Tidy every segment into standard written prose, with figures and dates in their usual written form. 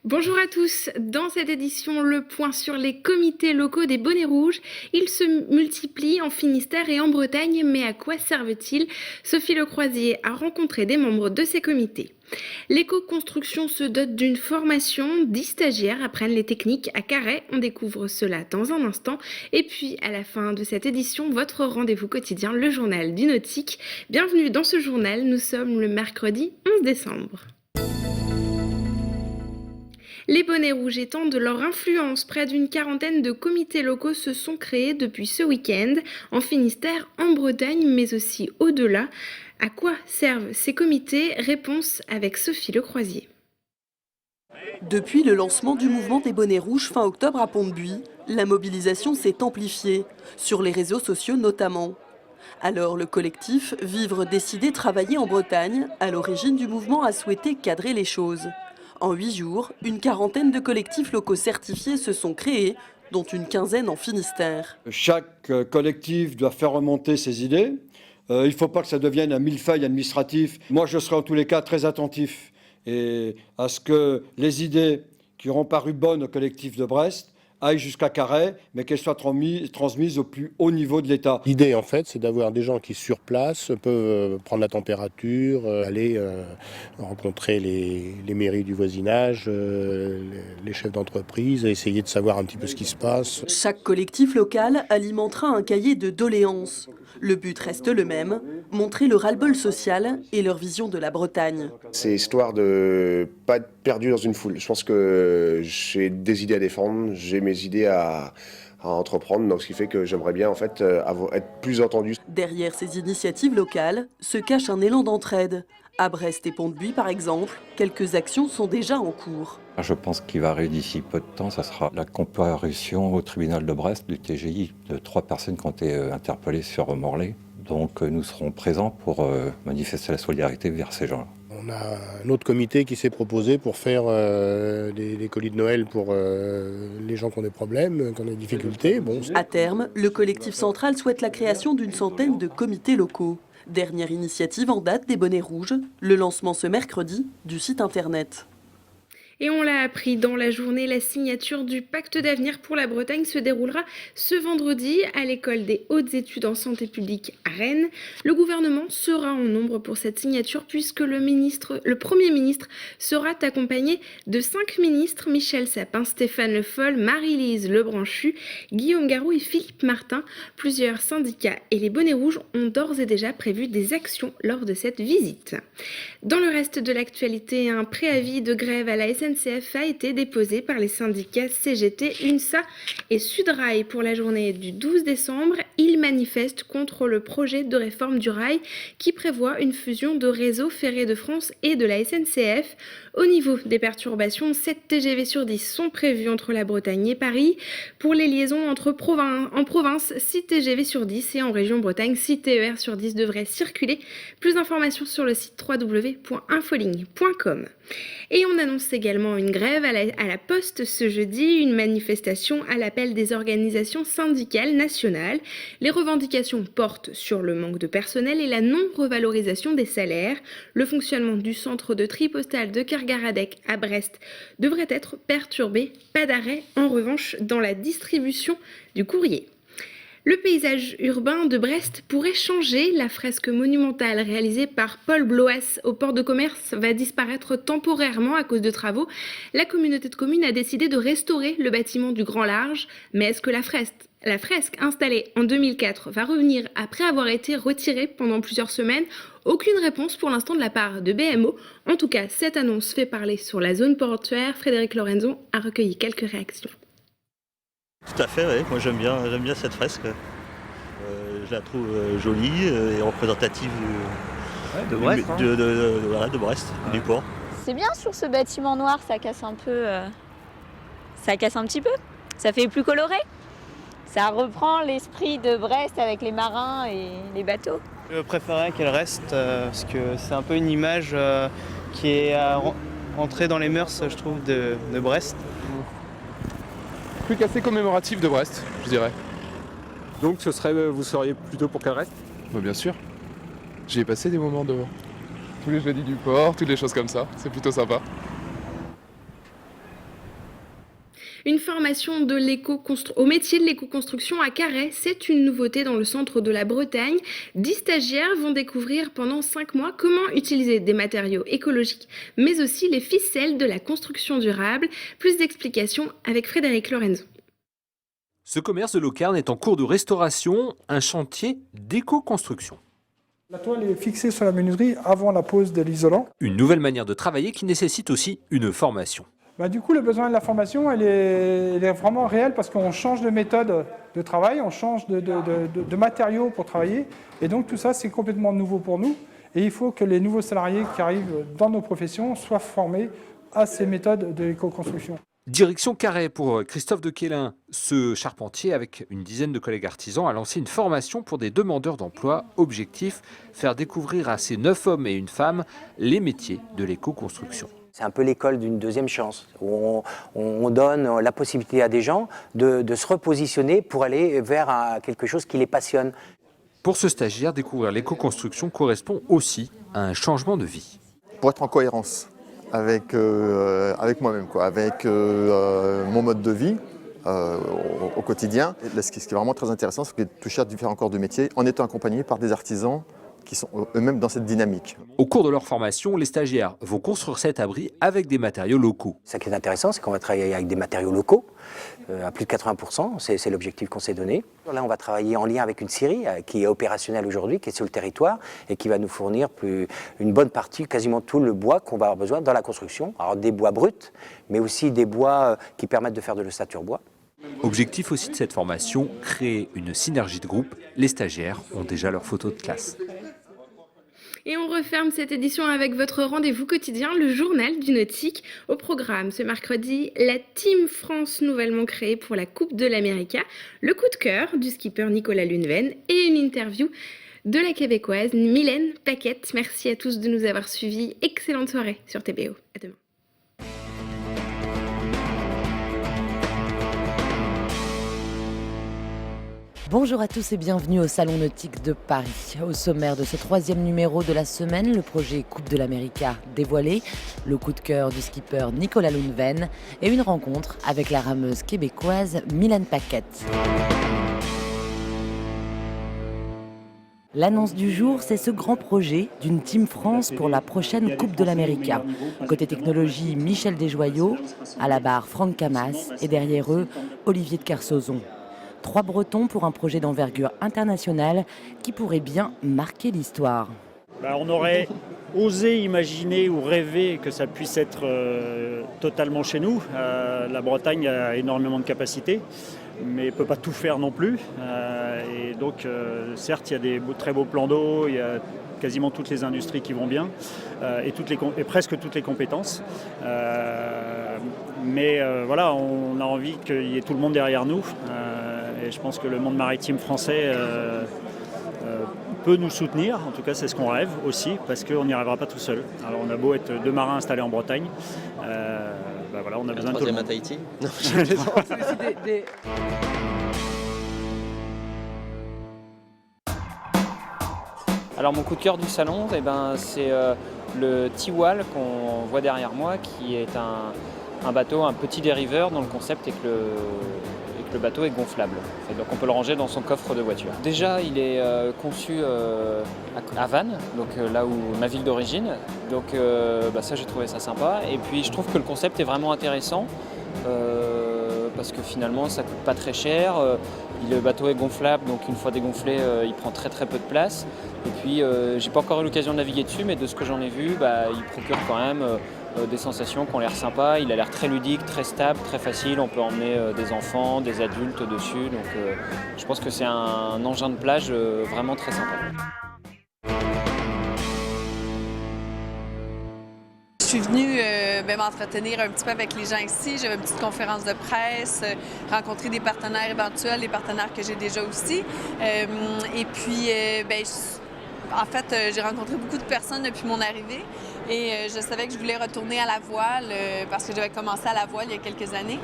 Bonjour à tous, dans cette édition, le point sur les comités locaux des bonnets rouges. Ils se multiplient en Finistère et en Bretagne, mais à quoi servent-ils? Sophie Lecroisier a rencontré des membres de ces comités. L'éco-construction se dote d'une formation, 10 stagiaires apprennent les techniques à Carhaix, on découvre cela dans un instant. Et puis à la fin de cette édition, votre rendez-vous quotidien, le journal du nautique. Bienvenue dans ce journal, nous sommes le mercredi 11 décembre. Les bonnets rouges étendent leur influence. Près d'une quarantaine de comités locaux se sont créés depuis ce week-end, en Finistère, en Bretagne, mais aussi au-delà. À quoi servent ces comités? Réponse avec Sophie Lecroisier. Depuis le lancement du mouvement des bonnets rouges fin octobre à Pont-de-Buis, la mobilisation s'est amplifiée, sur les réseaux sociaux notamment. Alors le collectif Vivre, décider, travailler en Bretagne, à l'origine du mouvement, a souhaité cadrer les choses. En 8 jours, une quarantaine de collectifs locaux certifiés se sont créés, dont une quinzaine en Finistère. Chaque collectif doit faire remonter ses idées. Il ne faut pas que ça devienne un millefeuille administratif. Moi, je serai en tous les cas très attentif à ce que les idées qui auront paru bonnes au collectif de Brest aillent jusqu'à Carhaix, mais qu'elles soient transmises au plus haut niveau de l'État. L'idée, en fait, c'est d'avoir des gens qui, sur place, peuvent prendre la température, aller rencontrer les mairies du voisinage, les chefs d'entreprise, essayer de savoir un petit peu ce qui se passe. Chaque collectif local alimentera un cahier de doléances. Le but reste le même, montrer le ras-le-bol social et leur vision de la Bretagne. C'est histoire de ne pas être perdu dans une foule. Je pense que j'ai des idées à défendre, j'ai mes idées à entreprendre, donc ce qui fait que j'aimerais bien en fait être plus entendu. Derrière ces initiatives locales se cache un élan d'entraide. À Brest et Pont-de-Buis par exemple, quelques actions sont déjà en cours. Je pense qu'il va arriver d'ici peu de temps, ça sera la comparution au tribunal de Brest du TGI de 3 personnes qui ont été interpellées sur Morlaix. Donc nous serons présents pour manifester la solidarité vers ces gens-là. On a un autre comité qui s'est proposé pour faire des colis de Noël pour les gens qui ont des problèmes, qui ont des difficultés. Bon. À terme, le collectif central souhaite la création d'une centaine de comités locaux. Dernière initiative en date des bonnets rouges, le lancement ce mercredi du site internet. Et on l'a appris dans la journée, la signature du pacte d'avenir pour la Bretagne se déroulera ce vendredi à l'école des hautes études en santé publique à Rennes. Le gouvernement sera en nombre pour cette signature puisque le Premier ministre sera accompagné de 5 ministres, Michel Sapin, Stéphane Le Foll, Marie-Lise Lebranchu, Guillaume Garou et Philippe Martin. Plusieurs syndicats et les bonnets rouges ont d'ores et déjà prévu des actions lors de cette visite. Dans le reste de l'actualité, un préavis de grève à la SNCF a été déposé par les syndicats CGT, UNSA et Sudrail pour la journée du 12 décembre. Ils manifestent contre le projet de réforme du rail qui prévoit une fusion de Réseau Ferré de France et de la SNCF. Au niveau des perturbations, 7 TGV sur 10 sont prévus entre la Bretagne et Paris. Pour les liaisons en province, 6 TGV sur 10 et en région Bretagne, 6 TER sur 10 devraient circuler. Plus d'informations sur le site www.infoligne.com. Et on annonce également une grève à la Poste ce jeudi, une manifestation à l'appel des organisations syndicales nationales. Les revendications portent sur le manque de personnel et la non-revalorisation des salaires. Le fonctionnement du centre de tri postal de Kergaradec à Brest devrait être perturbé. Pas d'arrêt en revanche dans la distribution du courrier. Le paysage urbain de Brest pourrait changer. La fresque monumentale réalisée par Paul Bloas au port de commerce va disparaître temporairement à cause de travaux. La communauté de communes a décidé de restaurer le bâtiment du Grand Large. Mais est-ce que la fresque installée en 2004 va revenir après avoir été retirée pendant plusieurs semaines? Aucune réponse pour l'instant de la part de BMO. En tout cas, cette annonce fait parler sur la zone portuaire. Frédéric Lorenzon a recueilli quelques réactions. Tout à fait, oui. Moi j'aime bien cette fresque. Je la trouve jolie et représentative de Brest, de Brest, du port. C'est bien sur ce bâtiment noir, ça casse un peu, ça casse un petit peu, ça fait plus coloré. Ça reprend l'esprit de Brest avec les marins et les bateaux. Je préférerais qu'elle reste parce que c'est un peu une image qui est rentrée dans les mœurs, je trouve, de Brest. truc assez commémoratif de Brest, je dirais. Donc vous seriez plutôt pour qu'elle reste? Bah, bien sûr. J'y ai passé des moments dehors. Tous les jeudis du port, toutes les choses comme ça, c'est plutôt sympa. Une formation au métier de l'éco-construction à Carhaix, c'est une nouveauté dans le centre de la Bretagne. 10 stagiaires vont découvrir pendant 5 mois comment utiliser des matériaux écologiques, mais aussi les ficelles de la construction durable. Plus d'explications avec Frédéric Lorenzo. Ce commerce de Locarn est en cours de restauration, un chantier d'éco-construction. La toile est fixée sur la menuiserie avant la pose de l'isolant. Une nouvelle manière de travailler qui nécessite aussi une formation. Du coup, le besoin de la formation, elle est vraiment réel parce qu'on change de méthode de travail, on change de matériaux pour travailler. Et donc tout ça, c'est complètement nouveau pour nous. Et il faut que les nouveaux salariés qui arrivent dans nos professions soient formés à ces méthodes de l'éco-construction. Direction Carhaix pour Christophe de Quélin. Ce charpentier, avec une dizaine de collègues artisans, a lancé une formation pour des demandeurs d'emploi. Objectif, faire découvrir à ces 9 hommes et une femme les métiers de l'éco-construction. C'est un peu l'école d'une deuxième chance, où on donne la possibilité à des gens de se repositionner pour aller vers quelque chose qui les passionne. Pour ce stagiaire, découvrir l'éco-construction correspond aussi à un changement de vie. Pour être en cohérence avec moi-même, avec mon mode de vie au quotidien. Et ce qui est vraiment très intéressant, c'est de toucher à différents corps de métier en étant accompagné par des artisans qui sont eux-mêmes dans cette dynamique. Au cours de leur formation, les stagiaires vont construire cet abri avec des matériaux locaux. Ce qui est intéressant, c'est qu'on va travailler avec des matériaux locaux, à plus de 80%, c'est l'objectif qu'on s'est donné. Là, on va travailler en lien avec une scierie qui est opérationnelle aujourd'hui, qui est sur le territoire et qui va nous fournir une bonne partie, quasiment tout le bois qu'on va avoir besoin dans la construction. Alors des bois bruts, mais aussi des bois qui permettent de faire de l'ossature bois. Objectif aussi de cette formation, créer une synergie de groupe. Les stagiaires ont déjà leur photo de classe. Et on referme cette édition avec votre rendez-vous quotidien, le journal du nautique. Au programme ce mercredi, la Team France nouvellement créée pour la Coupe de l'América, le coup de cœur du skipper Nicolas Lunven et une interview de la Québécoise Mylène Paquette. Merci à tous de nous avoir suivis. Excellente soirée sur TBO. À demain. Bonjour à tous et bienvenue au Salon Nautique de Paris. Au sommaire de ce 3e numéro de la semaine, le projet Coupe de l'América dévoilé, le coup de cœur du skipper Nicolas Lunven et une rencontre avec la rameuse québécoise Mylène Paquette. L'annonce du jour, c'est ce grand projet d'une Team France pour la prochaine Coupe de l'América. Côté technologie, Michel Desjoyaux, à la barre Franck Camas et derrière eux, Olivier de Kersauzon. 3 Bretons pour un projet d'envergure internationale qui pourrait bien marquer l'histoire. On aurait osé imaginer ou rêver que ça puisse être totalement chez nous. La Bretagne a énormément de capacités, mais ne peut pas tout faire non plus. Et donc, certes, il y a des très beaux plans d'eau, il y a quasiment toutes les industries qui vont bien et presque toutes les compétences. Mais voilà, on a envie qu'il y ait tout le monde derrière nous. Et je pense que le monde maritime français peut nous soutenir. En tout cas, c'est ce qu'on rêve aussi, parce qu'on n'y arrivera pas tout seul. Alors, on a beau être 2 marins installés en Bretagne, voilà, on a besoin de tout le monde. À Tahiti. Non, Alors mon coup de cœur du salon, c'est le Tiwal qu'on voit derrière moi, qui est un bateau, un petit dériveur dont le concept est que le bateau est gonflable. Et donc on peut le ranger dans son coffre de voiture. Déjà, il est conçu à Vannes, donc là où ma ville d'origine. Donc ça, j'ai trouvé ça sympa. Et puis je trouve que le concept est vraiment intéressant parce que finalement, ça coûte pas très cher. Le bateau est gonflable, donc une fois dégonflé, il prend très peu de place. Et puis, j'ai pas encore eu l'occasion de naviguer dessus, mais de ce que j'en ai vu, il procure quand même des sensations qui ont l'air sympas. Il a l'air très ludique, très stable, très facile. On peut emmener des enfants, des adultes dessus. Donc, je pense que c'est un engin de plage vraiment très sympa. Je suis venue m'entretenir un petit peu avec les gens ici. J'avais une petite conférence de presse, rencontrer des partenaires éventuels, des partenaires que j'ai déjà aussi. Et puis, en fait, j'ai rencontré beaucoup de personnes depuis mon arrivée. Et je savais que je voulais retourner à la voile parce que j'avais commencé à la voile il y a quelques années.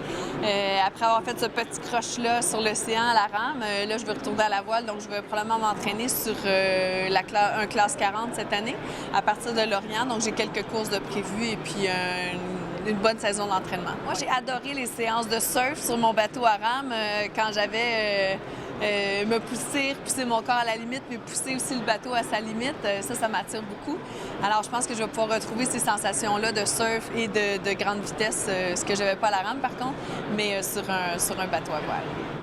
Après avoir fait ce petit croche-là sur l'océan à la rame, là, je veux retourner à la voile, donc je vais probablement m'entraîner sur un classe 40 cette année à partir de Lorient. Donc, j'ai quelques courses de prévues et puis une bonne saison d'entraînement. Moi, j'ai adoré les séances de surf sur mon bateau à rame quand j'avais me pousser mon corps à la limite, mais pousser aussi le bateau à sa limite. Ça m'attire beaucoup. Alors, je pense que je vais pouvoir retrouver ces sensations-là de surf et de grande vitesse, ce que je n'avais pas à la rame, par contre, mais sur un bateau à voile.